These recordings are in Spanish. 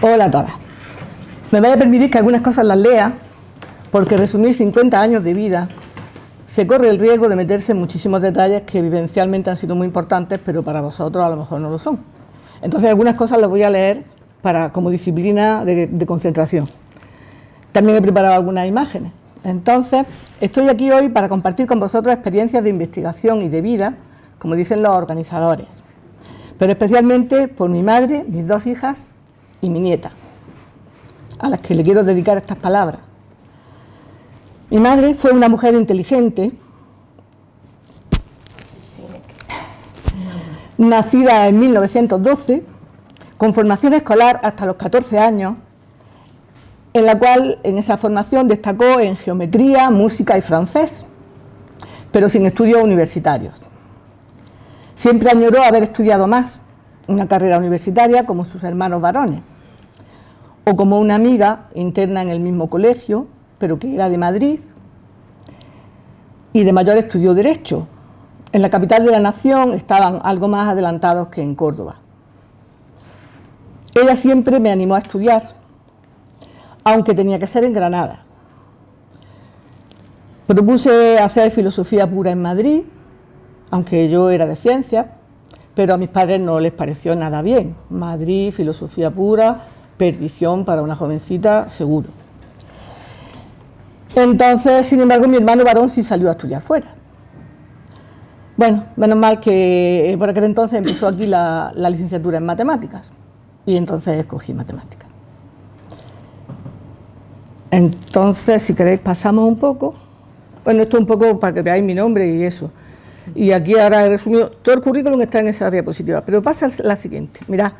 Hola a todas. Me voy a permitir que algunas cosas las lea, porque resumir 50 años de vida se corre el riesgo de meterse en muchísimos detalles que vivencialmente han sido muy importantes, pero para vosotros a lo mejor no lo son. Entonces algunas cosas las voy a leer como disciplina de concentración. También he preparado algunas imágenes. Entonces, estoy aquí hoy para compartir con vosotros experiencias de investigación y de vida, como dicen los organizadores, pero especialmente por mi madre, mis dos hijas y mi nieta, a las que le quiero dedicar estas palabras. Mi madre fue una mujer inteligente, nacida en 1912, con formación escolar hasta los 14 años, en la cual en esa formación destacó en geometría, música y francés, pero sin estudios universitarios. Siempre añoró haber estudiado más, una carrera universitaria como sus hermanos varones, o como una amiga interna en el mismo colegio, pero que era de Madrid, y de mayor estudió Derecho. En la capital de la nación estaban algo más adelantados que en Córdoba. Ella siempre me animó a estudiar, aunque tenía que ser en Granada. Propuse hacer filosofía pura en Madrid, aunque yo era de ciencias, pero a mis padres no les pareció nada bien. Madrid, filosofía pura, perdición para una jovencita, seguro. Entonces, sin embargo, mi hermano varón sí salió a estudiar fuera. Bueno, menos mal que por aquel entonces empezó aquí la licenciatura en matemáticas, y entonces escogí matemáticas. Entonces, si queréis, pasamos un poco. Bueno, esto es un poco para que veáis mi nombre y eso. Y aquí ahora he resumido, todo el currículum está en esa diapositiva, pero pasa la siguiente. Mirad,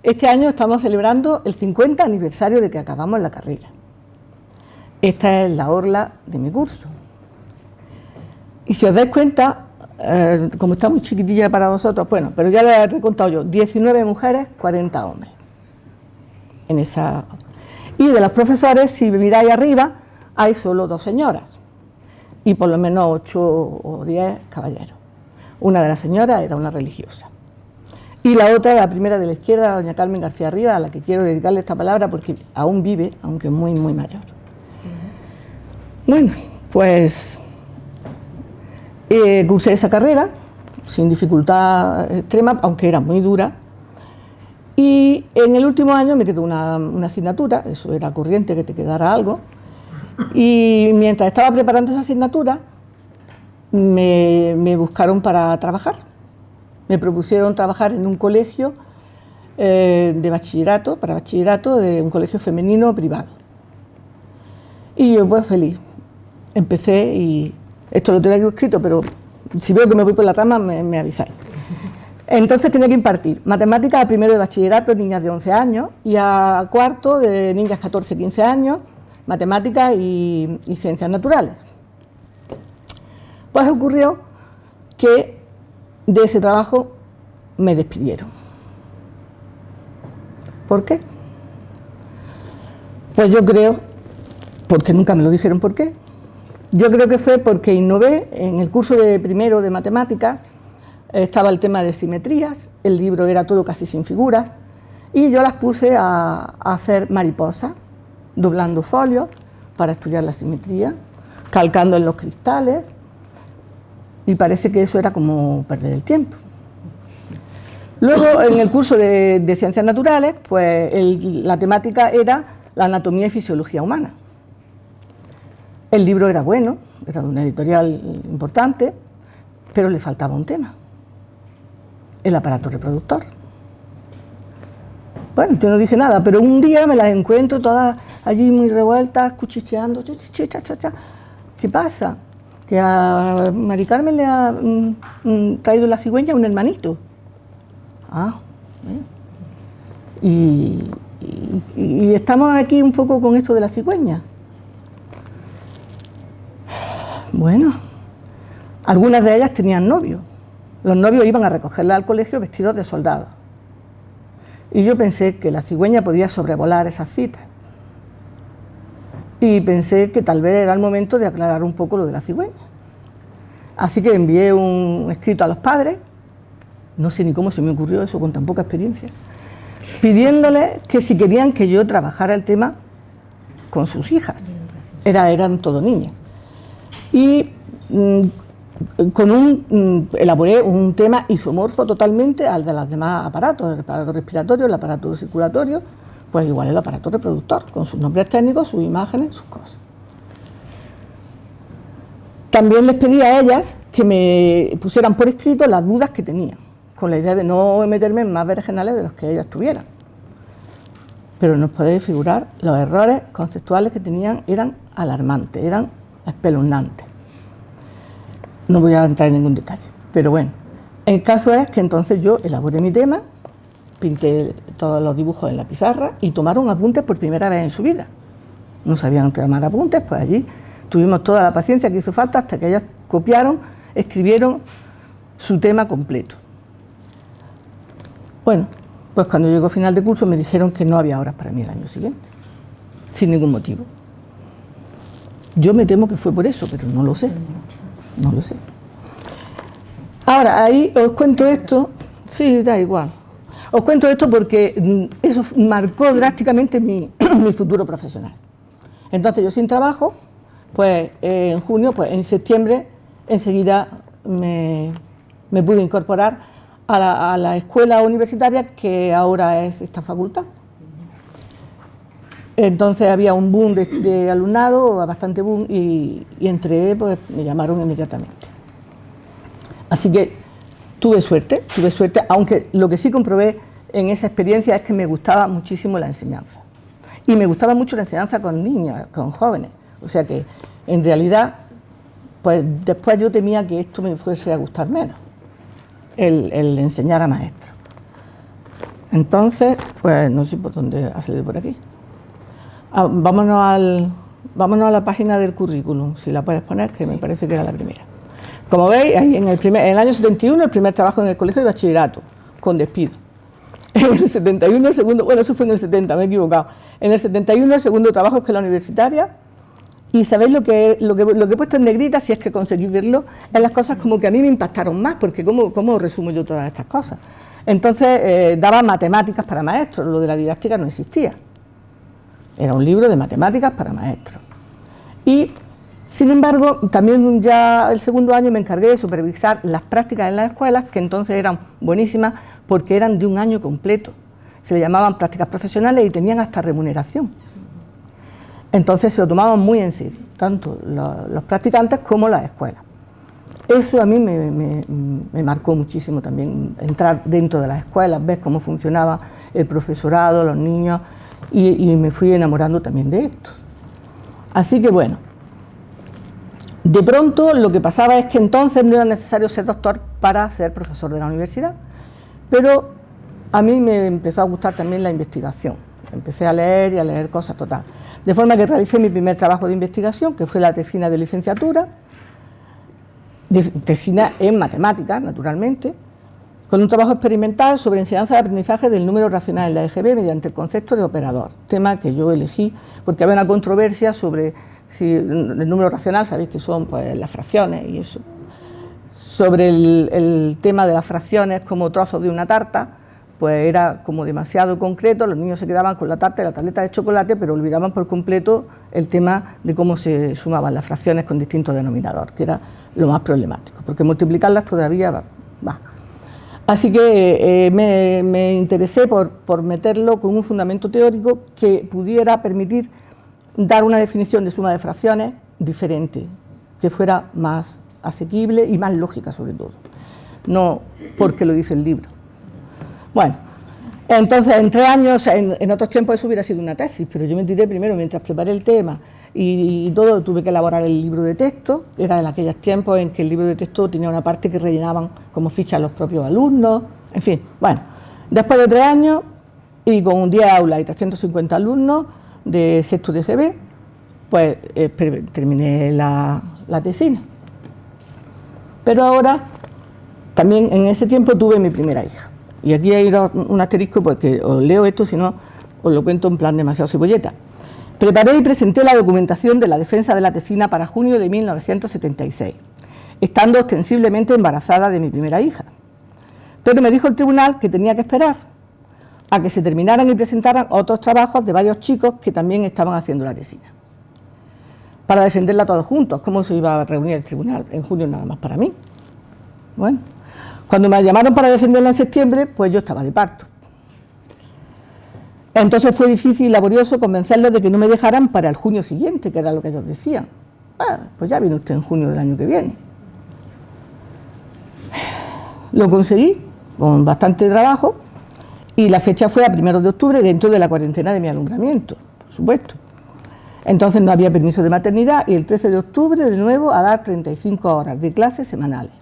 este año estamos celebrando el 50 aniversario de que acabamos la carrera. Esta es la orla de mi curso. Y si os dais cuenta, como está muy chiquitilla para vosotros, bueno, pero ya les he contado yo, 19 mujeres, 40 hombres. En esa... Y de los profesores, si miráis arriba, hay solo 2 señoras y por lo menos 8 o 10 caballeros. Una de las señoras era una religiosa. Y la otra, la primera de la izquierda, doña Carmen García Rivas, a la que quiero dedicarle esta palabra porque aún vive, aunque muy, muy mayor. Bueno, pues cursé esa carrera sin dificultad extrema, aunque era muy dura. Y en el último año me quedó una asignatura, eso era corriente que te quedara algo, y mientras estaba preparando esa asignatura me buscaron para trabajar. Me propusieron trabajar en un colegio de bachillerato, para bachillerato, de un colegio femenino privado. Y yo pues feliz. Empecé y esto lo tengo aquí escrito, pero si veo que me voy por la rama me avisáis. Entonces tenía que impartir matemáticas a primero de bachillerato, niñas de 11 años, y a cuarto de niñas 14, 15 años, matemáticas y ciencias naturales. Pues ocurrió que de ese trabajo me despidieron. ¿Por qué? Pues yo creo, porque nunca me lo dijeron por qué, yo creo que fue porque innové en el curso de primero de matemáticas. Estaba el tema de simetrías, el libro era todo casi sin figuras, y yo las puse a hacer mariposas, doblando folios para estudiar la simetría, calcando en los cristales, y parece que eso era como perder el tiempo. Luego, en el curso de ciencias naturales, pues la temática era la anatomía y fisiología humana. El libro era bueno, era de una editorial importante, pero le faltaba un tema. El aparato reproductor. Bueno, yo no dije nada, pero un día me las encuentro todas allí muy revueltas, cuchicheando. ¿Qué pasa? Que a Mari Carmen le ha traído la cigüeña un hermanito. Y estamos aquí un poco con esto de la cigüeña. Bueno, algunas de ellas tenían novio. Los novios iban a recogerla al colegio vestidos de soldados. Y yo pensé que la cigüeña podía sobrevolar esas citas. Y pensé que tal vez era el momento de aclarar un poco lo de la cigüeña. Así que envié un escrito a los padres, no sé ni cómo se me ocurrió eso con tan poca experiencia, pidiéndole que si querían que yo trabajara el tema con sus hijas. Eran todo niñas. Y elaboré un tema isomorfo totalmente al de los demás aparatos, el aparato respiratorio, el aparato circulatorio, pues igual el aparato reproductor, con sus nombres técnicos, sus imágenes, sus cosas. También les pedí a ellas que me pusieran por escrito las dudas que tenían, con la idea de no meterme en más berenjenales de los que ellas tuvieran. Pero no os podéis figurar, los errores conceptuales que tenían eran alarmantes, eran espeluznantes. No voy a entrar en ningún detalle, pero bueno, el caso es que entonces yo elaboré mi tema, pinté todos los dibujos en la pizarra y tomaron apuntes por primera vez en su vida. No sabían tomar apuntes, pues allí tuvimos toda la paciencia que hizo falta hasta que ellas copiaron, escribieron su tema completo. Bueno, pues cuando llegó final de curso me dijeron que no había horas para mí el año siguiente, sin ningún motivo. Yo me temo que fue por eso, pero no lo sé. No lo sé. Ahora, ahí os cuento esto, sí, da igual. Os cuento esto porque eso marcó drásticamente mi futuro profesional. Entonces yo sin trabajo, pues en junio, pues en septiembre, enseguida me pude incorporar a la escuela universitaria que ahora es esta facultad. Entonces había un boom de alumnado, bastante boom, y entré, pues me llamaron inmediatamente. Así que tuve suerte, aunque lo que sí comprobé en esa experiencia es que me gustaba muchísimo la enseñanza. Y me gustaba mucho la enseñanza con niños, con jóvenes. O sea que, en realidad, pues después yo temía que esto me fuese a gustar menos, el enseñar a maestros. Entonces, pues no sé por dónde ha salido por aquí. Vámonos a la página del currículum, si la puedes poner, que sí. Me parece que era la primera. Como veis, ahí en el año 71, el primer trabajo en el colegio de bachillerato, con despido. En el 71, el segundo, bueno, eso fue en el 70, me he equivocado. En el 71, el segundo trabajo es escuela universitaria. Y sabéis lo que he puesto en negrita, si es que conseguís verlo, es las cosas como que a mí me impactaron más, porque ¿cómo resumo yo todas estas cosas? Entonces, daba matemáticas para maestros, lo de la didáctica no existía. Era un libro de matemáticas para maestros. Y, sin embargo, también ya el segundo año me encargué de supervisar las prácticas en las escuelas, que entonces eran buenísimas porque eran de un año completo. Se le llamaban prácticas profesionales y tenían hasta remuneración. Entonces se lo tomaban muy en serio, tanto los practicantes como las escuelas. Eso a mí me marcó muchísimo también, entrar dentro de las escuelas, ver cómo funcionaba el profesorado, los niños, y me fui enamorando también de esto. Así que bueno, de pronto lo que pasaba es que entonces no era necesario ser doctor para ser profesor de la universidad, pero a mí me empezó a gustar también la investigación. Empecé a leer y a leer cosas total. De forma que realicé mi primer trabajo de investigación, que fue la tesina de licenciatura, tesina en matemáticas, naturalmente, con un trabajo experimental sobre enseñanza de aprendizaje del número racional en la EGB mediante el concepto de operador, tema que yo elegí porque había una controversia sobre si el número racional, sabéis que son pues, las fracciones y eso, sobre el tema de las fracciones como trozos de una tarta, pues era como demasiado concreto, los niños se quedaban con la tarta y la tableta de chocolate, pero olvidaban por completo el tema de cómo se sumaban las fracciones con distintos denominadores, que era lo más problemático, porque multiplicarlas todavía va. Así que me interesé por meterlo con un fundamento teórico que pudiera permitir dar una definición de suma de fracciones diferente, que fuera más asequible y más lógica sobre todo, no porque lo dice el libro. Bueno, entonces en 3 años, en otros tiempos eso hubiera sido una tesis, pero yo me tiré primero, mientras preparé el tema y todo, tuve que elaborar el libro de texto. Era en aquellos tiempos en que el libro de texto tenía una parte que rellenaban como fichas los propios alumnos, en fin. Bueno, después de 3 años y con 10 aulas y 350 alumnos de sexto de GB, pues terminé la tesina. Pero ahora, también en ese tiempo tuve mi primera hija. Y aquí hay un asterisco porque os leo esto, si no os lo cuento en plan demasiado cebolleta. Preparé y presenté la documentación de la defensa de la tesina para junio de 1976, estando ostensiblemente embarazada de mi primera hija. Pero me dijo el tribunal que tenía que esperar, a que se terminaran y presentaran otros trabajos de varios chicos que también estaban haciendo la tesina, para defenderla todos juntos. ¿Cómo se iba a reunir el tribunal en junio nada más para mí? Bueno, cuando me llamaron para defenderla en septiembre, pues yo estaba de parto. Entonces fue difícil y laborioso convencerlos de que no me dejaran para el junio siguiente, que era lo que ellos decían. Pues ya viene usted en junio del año que viene. Lo conseguí con bastante trabajo y la fecha fue a 1 de octubre, dentro de la cuarentena de mi alumbramiento, por supuesto. Entonces no había permiso de maternidad y el 13 de octubre de nuevo a dar 35 horas de clases semanales.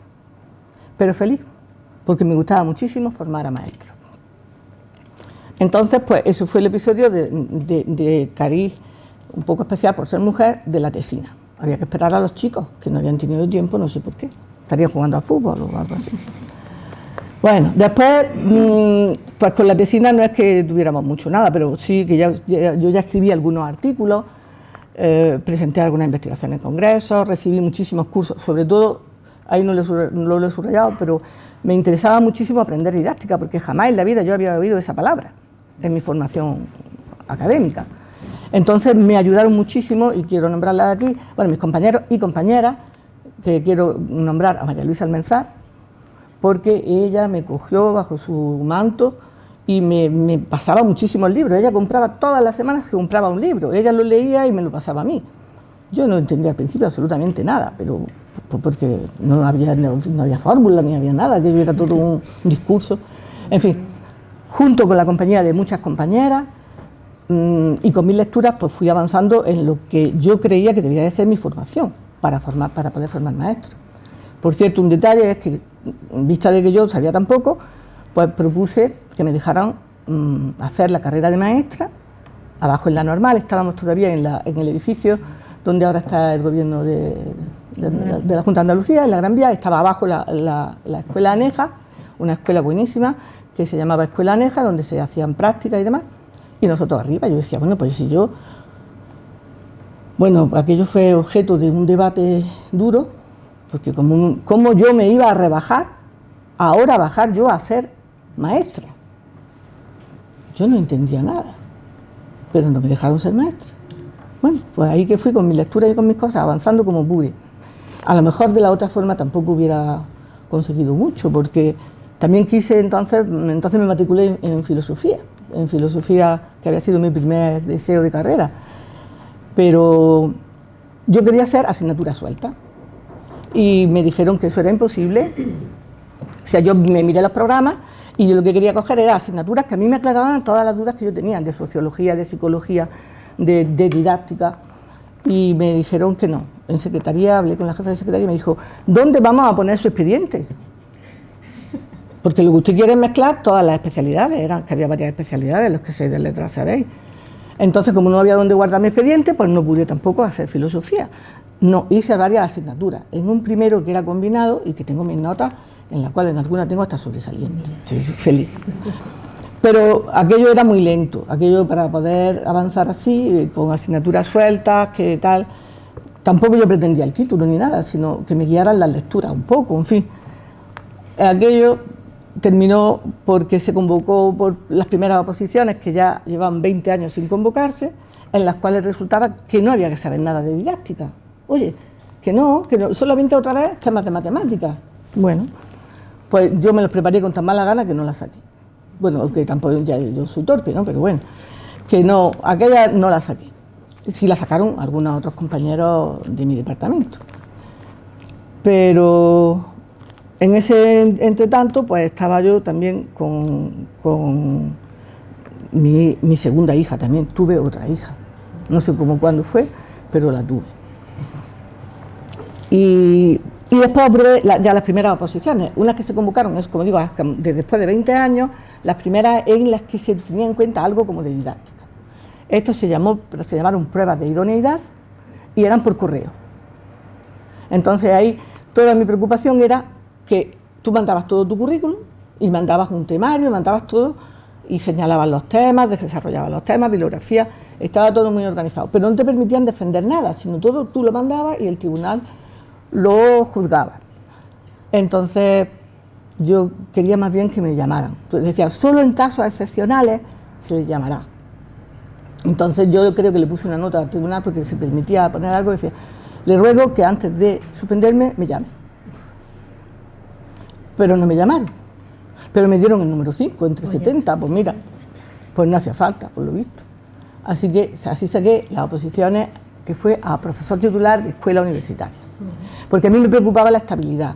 Pero feliz, porque me gustaba muchísimo formar a maestros. Entonces, pues eso fue el episodio de cariz un poco especial por ser mujer de la tesina. Había que esperar a los chicos, que no habían tenido tiempo, no sé por qué. Estarían jugando al fútbol o algo así. Bueno, después, pues con la tesina no es que tuviéramos mucho nada, pero sí que yo ya escribí algunos artículos, presenté algunas investigaciones en congresos, recibí muchísimos cursos, sobre todo, ahí no lo he subrayado, pero me interesaba muchísimo aprender didáctica, porque jamás en la vida yo había oído esa palabra en mi formación académica. Entonces me ayudaron muchísimo, y quiero nombrarlas aquí, bueno, mis compañeros y compañeras, que quiero nombrar a María Luisa Almenzar, porque ella me cogió bajo su manto y me pasaba muchísimos libros. Ella compraba todas las semanas, que compraba un libro, ella lo leía y me lo pasaba a mí. Yo no entendía al principio absolutamente nada, pero porque no había fórmula ni había nada, que era todo un discurso. En fin, junto con la compañía de muchas compañeras y con mis lecturas, pues fui avanzando en lo que yo creía que debería de ser mi formación para poder formar maestros. Por cierto, un detalle es que, en vista de que yo sabía tan poco, pues propuse que me dejaran hacer la carrera de maestra. Abajo en la Normal, estábamos todavía en el edificio donde ahora está el gobierno de la Junta de Andalucía, en la Gran Vía. Estaba abajo la Escuela Aneja, una escuela buenísima que se llamaba Escuela Aneja, donde se hacían prácticas y demás, y nosotros arriba. Yo decía, bueno, pues si yo... Bueno, aquello fue objeto de un debate duro, porque como yo me iba a rebajar, ahora bajar yo a ser maestra. Yo no entendía nada, pero no me dejaron ser maestra. Bueno, pues ahí que fui con mi lectura y con mis cosas, avanzando como pude. A lo mejor de la otra forma tampoco hubiera conseguido mucho, porque también quise entonces me matriculé en filosofía, que había sido mi primer deseo de carrera, pero yo quería hacer asignatura suelta y me dijeron que eso era imposible. O sea, yo me miré los programas y yo lo que quería coger era asignaturas que a mí me aclaraban todas las dudas que yo tenía, de sociología, de psicología, de didáctica, y me dijeron que no. En secretaría, hablé con la jefa de secretaría y me dijo, ¿dónde vamos a poner su expediente? Porque lo que usted quiere es mezclar todas las especialidades, que había varias especialidades, los que sois de letras sabéis. Entonces, como no había dónde guardar mi expediente, pues no pude tampoco hacer filosofía. No, hice varias asignaturas. En un primero que era combinado y que tengo mis notas, en las cuales en algunas tengo hasta sobresaliente. Estoy feliz. Pero aquello era muy lento, aquello para poder avanzar así, con asignaturas sueltas, que tal. Tampoco yo pretendía el título ni nada, sino que me guiaran las lecturas un poco, en fin. Aquello terminó porque se convocó por las primeras oposiciones, que ya llevan 20 años sin convocarse, en las cuales resultaba que no había que saber nada de didáctica. Oye, que no, solamente otra vez temas de matemáticas. Bueno, pues yo me los preparé con tan mala gana que no las saqué. Bueno, que tampoco, ya yo soy torpe, ¿no? Pero bueno, que no, aquella no la saqué. Sí la sacaron algunos otros compañeros de mi departamento. Pero en ese entretanto, pues estaba yo también con mi segunda hija, también tuve otra hija. No sé cómo cuándo fue, pero la tuve. Y después aprobé ya las primeras oposiciones, unas que se convocaron, es como digo, después de 20 años, las primeras en las que se tenía en cuenta algo como de didáctica. Esto se llamaron pruebas de idoneidad y eran por correo. Entonces ahí toda mi preocupación era que tú mandabas todo tu currículum y mandabas un temario, mandabas todo y señalabas los temas, desarrollabas los temas, bibliografía, estaba todo muy organizado, pero no te permitían defender nada, sino todo tú lo mandabas y el tribunal lo juzgaba. Entonces, yo quería más bien que me llamaran. Entonces decía, solo en casos excepcionales se les llamará. Entonces yo creo que le puse una nota al tribunal porque se permitía poner algo, decía, le ruego que antes de suspenderme me llame. Pero no me llamaron. Pero me dieron el número 5, entre 70, pues mira, pues no hacía falta, por lo visto. Así que así saqué las oposiciones, que fue a profesor titular de escuela universitaria. Porque a mí me preocupaba la estabilidad.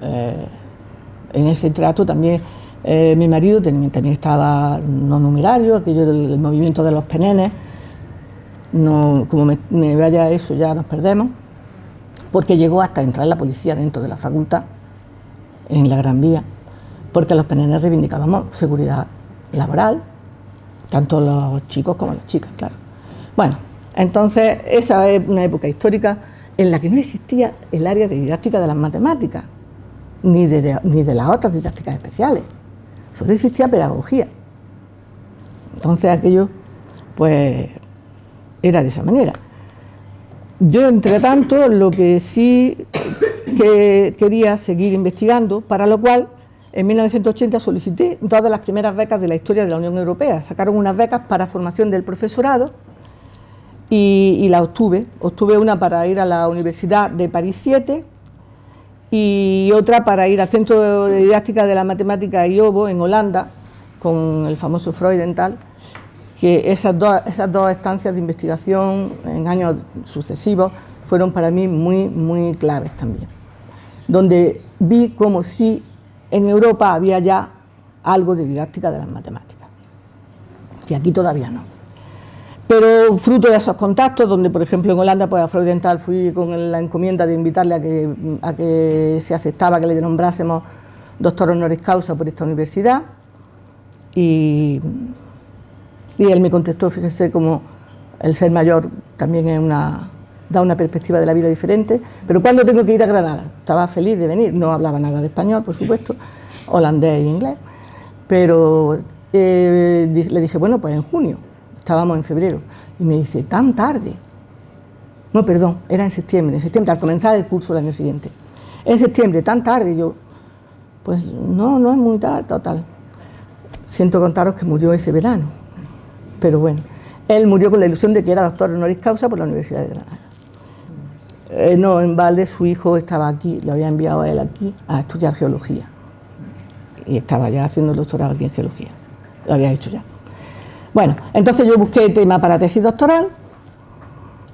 En ese trato también mi marido también estaba no numerario, aquello del movimiento de los penenes. No, como me vaya eso ya nos perdemos, porque llegó hasta entrar la policía dentro de la facultad, en la Gran Vía, porque los penenes reivindicábamos seguridad laboral, tanto los chicos como las chicas, claro. Bueno, entonces esa es una época histórica en la que no existía el área de didáctica de las matemáticas, ni de las otras didácticas especiales, solo existía pedagogía. Entonces aquello, pues, era de esa manera. Yo, entre tanto, lo que sí que quería seguir investigando, para lo cual en 1980 solicité dos de las primeras becas de la historia de la Unión Europea. Sacaron unas becas para formación del profesorado y la obtuve. Obtuve una para ir a la Universidad de París 7 y otra para ir al Centro de Didáctica de la Matemática IOBO en Holanda, con el famoso Freudenthal, que esas dos estancias de investigación en años sucesivos fueron para mí muy claves también, donde vi como si en Europa había ya algo de didáctica de las matemáticas, que aquí todavía no. Pero fruto de esos contactos, donde por ejemplo en Holanda, pues a Freudenthal fui con la encomienda de invitarle a que se aceptaba que le nombrásemos doctor honoris causa por esta universidad, y él me contestó, fíjese, como el ser mayor también da una perspectiva de la vida diferente. Pero ¿cuándo tengo que ir a Granada? Estaba feliz de venir, no hablaba nada de español, por supuesto, holandés y inglés, pero le dije, bueno, pues en junio, estábamos en febrero, y me dice, ¿tan tarde? No, perdón, era en septiembre, al comenzar el curso el año siguiente. En septiembre, tan tarde, y yo, pues no es muy tarde, total. Siento contaros que murió ese verano, pero bueno, él murió con la ilusión de que era doctor honoris causa por la Universidad de Granada. No, en balde su hijo estaba aquí, lo había enviado a él aquí a estudiar geología, y estaba ya haciendo el doctorado aquí en geología, lo había hecho ya. Bueno, entonces yo busqué tema para tesis doctoral,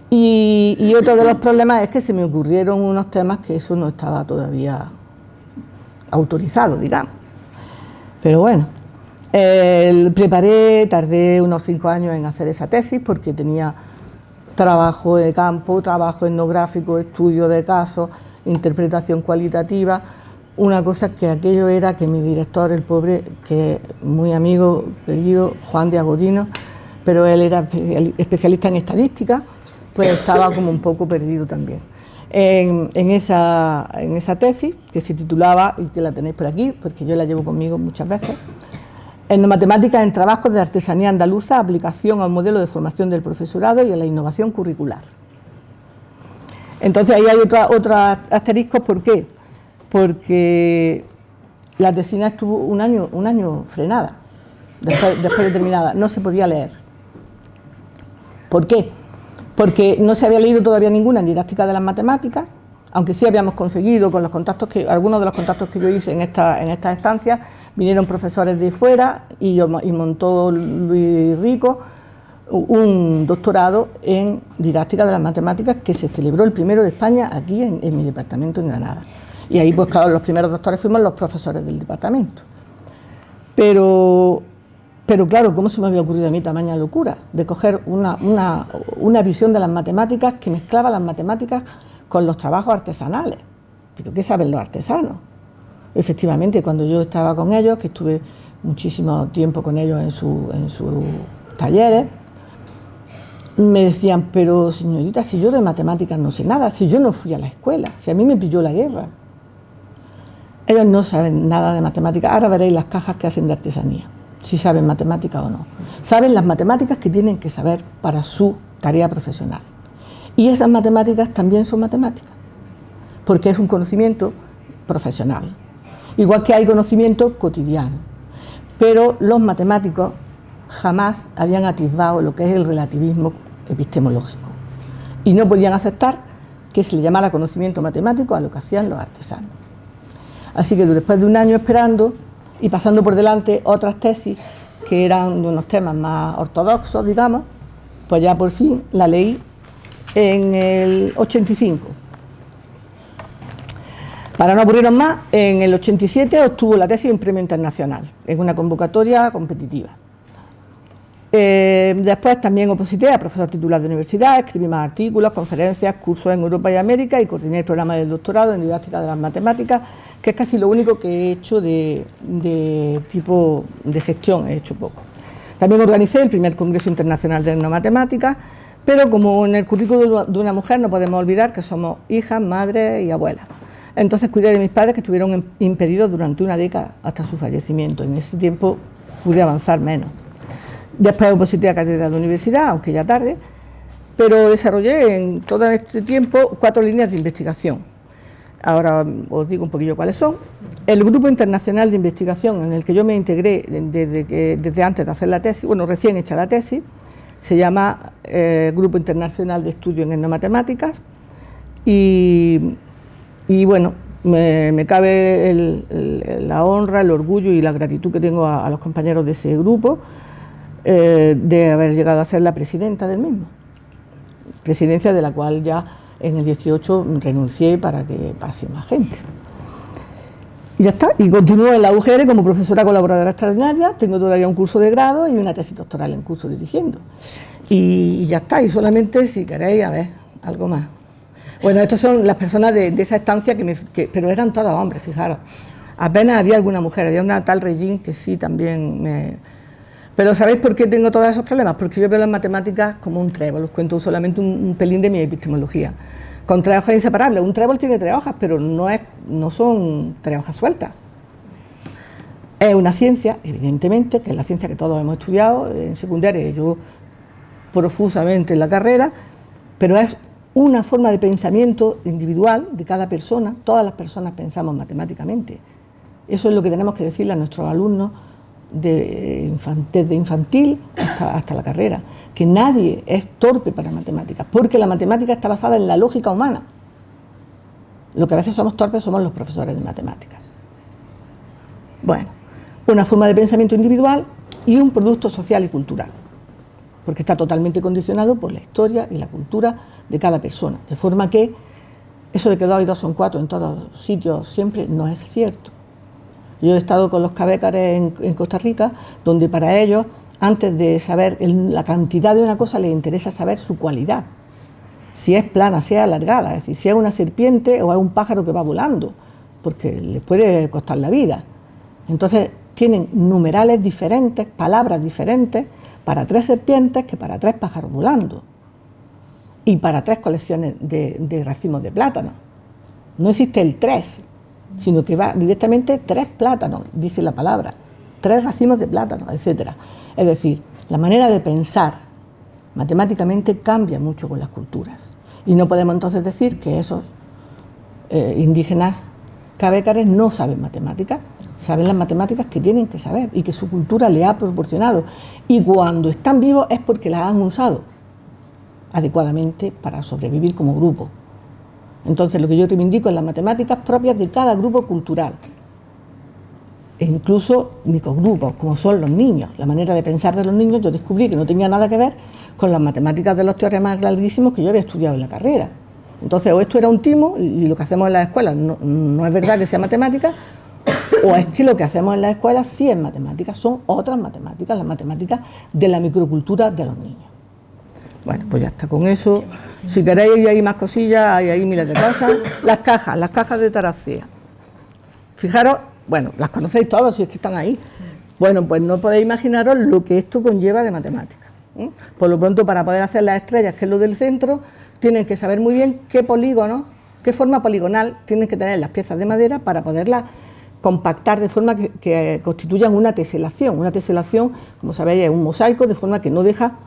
y otro de los problemas es que se me ocurrieron unos temas que eso no estaba todavía autorizado, digamos. Pero bueno, tardé unos 5 años en hacer esa tesis porque tenía trabajo de campo, trabajo etnográfico, estudio de casos, interpretación cualitativa. Una cosa que aquello era que mi director, el pobre, que es muy amigo, querido, Juan de Agodino, pero él era especialista en estadística, pues estaba como un poco perdido también. En esa tesis, que se titulaba, y que la tenéis por aquí, porque yo la llevo conmigo muchas veces, Etnomatemáticas en trabajos de artesanía andaluza, aplicación a un modelo de formación del profesorado y a la innovación curricular. Entonces ahí hay otro asterisco, ¿por qué? Porque la tesina estuvo un año frenada, después de terminada, no se podía leer. ¿Por qué? Porque no se había leído todavía ninguna en didáctica de las matemáticas, aunque sí habíamos conseguido con los contactos algunos de los contactos que yo hice en estas estancias, vinieron profesores de fuera y montó Luis Rico un doctorado en didáctica de las matemáticas que se celebró el primero de España aquí en mi departamento en Granada. Y ahí, pues claro, los primeros doctores fuimos los profesores del departamento. Pero claro, ¿cómo se me había ocurrido a mí tamaña locura de coger una visión de las matemáticas que mezclaba las matemáticas con los trabajos artesanales? ¿Pero qué saben los artesanos? Efectivamente, cuando yo estaba con ellos, que estuve muchísimo tiempo con ellos en sus talleres, me decían, pero señorita, si yo de matemáticas no sé nada, si yo no fui a la escuela, si a mí me pilló la guerra. Ellos no saben nada de matemáticas, ahora veréis las cajas que hacen de artesanía, si saben matemáticas o no. Saben las matemáticas que tienen que saber para su tarea profesional. Y esas matemáticas también son matemáticas, porque es un conocimiento profesional. Igual que hay conocimiento cotidiano. Pero los matemáticos jamás habían atisbado lo que es el relativismo epistemológico. Y no podían aceptar que se le llamara conocimiento matemático a lo que hacían los artesanos. Así que después de un año esperando y pasando por delante otras tesis que eran de unos temas más ortodoxos, digamos, pues ya por fin la leí en el 85. Para no aburrirnos más, en el 87 obtuvo la tesis de un premio internacional, en una convocatoria competitiva. Después también oposité a profesor titular de universidad, escribí más artículos, conferencias, cursos en Europa y América y coordiné el programa del doctorado en didáctica de las matemáticas, que es casi lo único que he hecho de tipo de gestión, he hecho poco. También organicé el primer Congreso Internacional de Etnomatemáticas, pero como en el currículo de una mujer no podemos olvidar que somos hijas, madres y abuelas. Entonces cuidé de mis padres, que estuvieron impedidos durante una década hasta su fallecimiento. En ese tiempo pude avanzar menos. Después oposité a cátedra de universidad, aunque ya tarde, pero desarrollé en todo este tiempo 4 líneas de investigación. Ahora os digo un poquillo cuáles son. El Grupo Internacional de Investigación, en el que yo me integré desde antes de hacer la tesis, bueno, recién hecha la tesis, se llama Grupo Internacional de Estudio en Etnomatemáticas, y bueno, me cabe la honra, el orgullo y la gratitud que tengo a los compañeros de ese grupo, de haber llegado a ser la presidenta del mismo, presidencia de la cual ya en el 18 renuncié para que pase más gente. Y ya está, y continúo en la UGR como profesora colaboradora extraordinaria, tengo todavía un curso de grado y una tesis doctoral en curso dirigiendo. Y ya está, y solamente si queréis, a ver, algo más. Bueno, estas son las personas de esa estancia, pero eran todos hombres, fijaros. Apenas había alguna mujer, había una tal Regine que sí también me... Pero ¿sabéis por qué tengo todos esos problemas? Porque yo veo las matemáticas como un trébol, os cuento solamente un pelín de mi epistemología. Con 3 hojas inseparables, un trébol tiene 3 hojas, pero no son 3 hojas sueltas. Es una ciencia, evidentemente, que es la ciencia que todos hemos estudiado en secundaria, yo profusamente en la carrera, pero es una forma de pensamiento individual de cada persona. Todas las personas pensamos matemáticamente. Eso es lo que tenemos que decirle a nuestros alumnos desde infantil hasta la carrera, que nadie es torpe para matemáticas, porque la matemática está basada en la lógica humana. Lo que a veces somos torpes somos los profesores de matemáticas. Bueno, una forma de pensamiento individual y un producto social y cultural, porque está totalmente condicionado por la historia y la cultura de cada persona, de forma que eso de que 2 y 2 son 4 en todos sitios siempre no es cierto. Yo he estado con los cabécares en Costa Rica, donde para ellos, antes de saber la cantidad de una cosa, les interesa saber su cualidad. Si es plana, si es alargada, es decir, si es una serpiente o es un pájaro que va volando, porque les puede costar la vida. Entonces tienen numerales diferentes, palabras diferentes, para 3 serpientes que para 3 pájaros volando. Y para 3 colecciones de racimos de plátano. No existe el 3, sino que va directamente 3 plátanos, dice la palabra, 3 racimos de plátano, etc. Es decir, la manera de pensar matemáticamente cambia mucho con las culturas. Y no podemos entonces decir que esos indígenas cabécares no saben matemáticas, saben las matemáticas que tienen que saber y que su cultura le ha proporcionado. Y cuando están vivos es porque las han usado adecuadamente para sobrevivir como grupo. Entonces lo que yo reivindico es las matemáticas propias de cada grupo cultural, e incluso microgrupos, como son los niños. La manera de pensar de los niños yo descubrí que no tenía nada que ver con las matemáticas de los teoremas larguísimos que yo había estudiado en la carrera. Entonces o esto era un timo y lo que hacemos en las escuelas no es verdad que sea matemática, o es que lo que hacemos en las escuelas sí es matemática, son otras matemáticas, las matemáticas de la microcultura de los niños. Bueno, pues ya está con eso. Si queréis hay más cosillas, hay ahí miles de cosas. Las cajas de Taracea. Fijaros, bueno, las conocéis todos si es que están ahí. Bueno, pues no podéis imaginaros lo que esto conlleva de matemáticas. Por lo pronto, para poder hacer las estrellas, que es lo del centro, tienen que saber muy bien qué polígono, qué forma poligonal tienen que tener las piezas de madera para poderlas compactar de forma que constituyan una teselación. Una teselación, como sabéis, es un mosaico de forma que no deja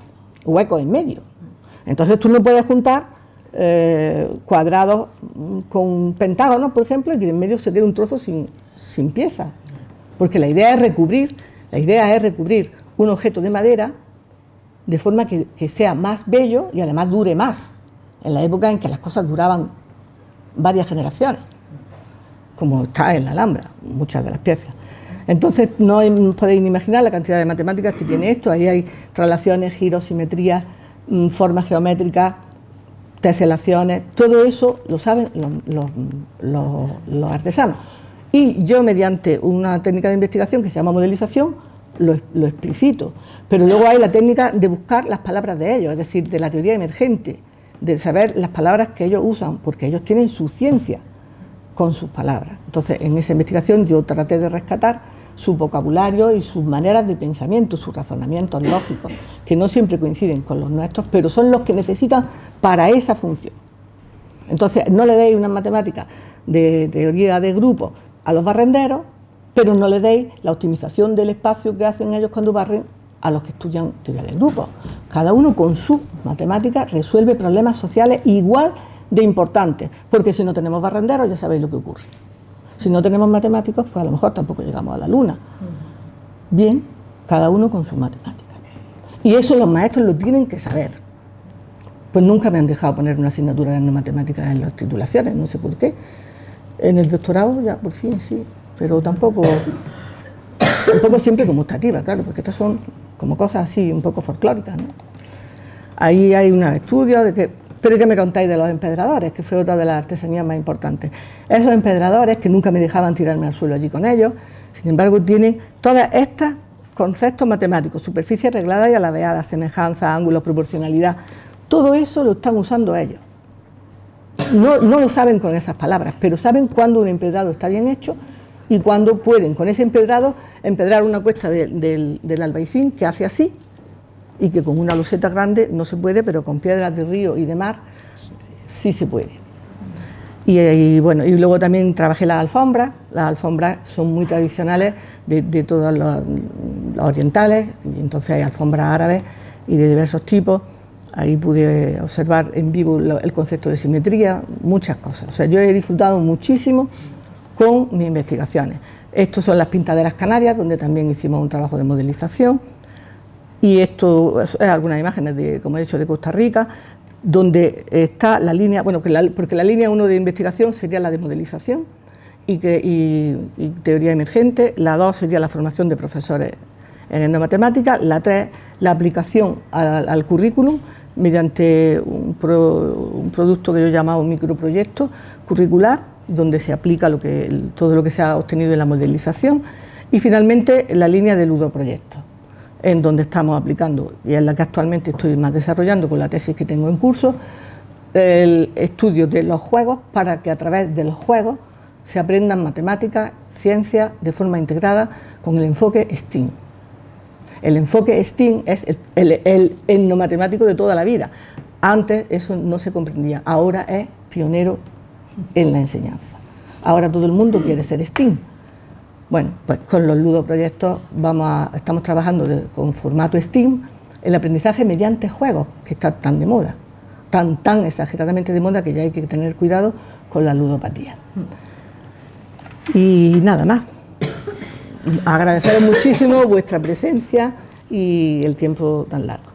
huecos en medio. Entonces tú no puedes juntar cuadrados con pentágonos, por ejemplo, y que en medio se quede un trozo sin piezas. Porque la idea es recubrir un objeto de madera de forma que sea más bello y además dure más, en la época en que las cosas duraban varias generaciones, como está en la Alhambra, muchas de las piezas. Entonces no podéis ni imaginar la cantidad de matemáticas que tiene esto. Ahí hay traslaciones, giros, simetrías, formas geométricas, teselaciones, todo eso lo saben los artesanos. Y yo, mediante una técnica de investigación que se llama modelización, lo explicito. Pero luego hay la técnica de buscar las palabras de ellos, es decir, de la teoría emergente, de saber las palabras que ellos usan, porque ellos tienen su ciencia con sus palabras. Entonces, en esa investigación yo traté de rescatar su vocabulario y sus maneras de pensamiento, sus razonamientos lógicos, que no siempre coinciden con los nuestros, pero son los que necesitan para esa función. Entonces, no le deis una matemática de teoría de grupo a los barrenderos, pero no le deis la optimización del espacio que hacen ellos cuando barren a los que estudian teoría de grupo. Cada uno con su matemática resuelve problemas sociales igual de importantes, porque si no tenemos barrenderos ya sabéis lo que ocurre. Si no tenemos matemáticos, pues a lo mejor tampoco llegamos a la luna. Bien, cada uno con su matemática. Y eso los maestros lo tienen que saber. Pues nunca me han dejado poner una asignatura de matemáticas en las titulaciones, no sé por qué. En el doctorado ya por fin sí, pero tampoco siempre conmutativa, claro, porque estas son como cosas así un poco folclóricas, ¿no? Ahí hay unos estudios de que... Pero ¿qué me contáis de los empedradores? Que fue otra de las artesanías más importantes. Esos empedradores, que nunca me dejaban tirarme al suelo allí con ellos, sin embargo, tienen todos estos conceptos matemáticos: superficie arreglada y alabeada, semejanza, ángulos, proporcionalidad. Todo eso lo están usando ellos. No lo saben con esas palabras, pero saben cuándo un empedrado está bien hecho y cuándo pueden, con ese empedrado, empedrar una cuesta del Albaicín que hace así, y que con una loseta grande no se puede, pero con piedras de río y de mar sí se puede. Y bueno, y luego también trabajé las alfombras son muy tradicionales de todos los orientales, y entonces hay alfombras árabes y de diversos tipos. Ahí pude observar en vivo el concepto de simetría, muchas cosas. O sea, yo he disfrutado muchísimo con mis investigaciones. Estos son las pintaderas canarias, donde también hicimos un trabajo de modelización. Y esto es algunas imágenes, como he dicho, de Costa Rica, donde está la línea, bueno, porque la línea 1 de investigación sería la de modelización y teoría emergente, la 2 sería la formación de profesores en etnomatemática, la 3 la aplicación al currículum mediante un producto que yo he llamado un microproyecto curricular, donde se aplica todo lo que se ha obtenido en la modelización, y finalmente la línea de ludoproyectos, en donde estamos aplicando, y en la que actualmente estoy más desarrollando con la tesis que tengo en curso, el estudio de los juegos, para que a través de los juegos se aprendan matemáticas, ciencias, de forma integrada con el enfoque STEAM. El enfoque STEAM es el etnomatemático de toda la vida. Antes eso no se comprendía, ahora es pionero en la enseñanza. Ahora todo el mundo quiere ser STEAM. Bueno, pues con los ludoproyectos estamos trabajando con formato STEAM, el aprendizaje mediante juegos, que está tan de moda, tan exageradamente de moda, que ya hay que tener cuidado con la ludopatía. Y nada más. Agradeceros muchísimo vuestra presencia y el tiempo tan largo.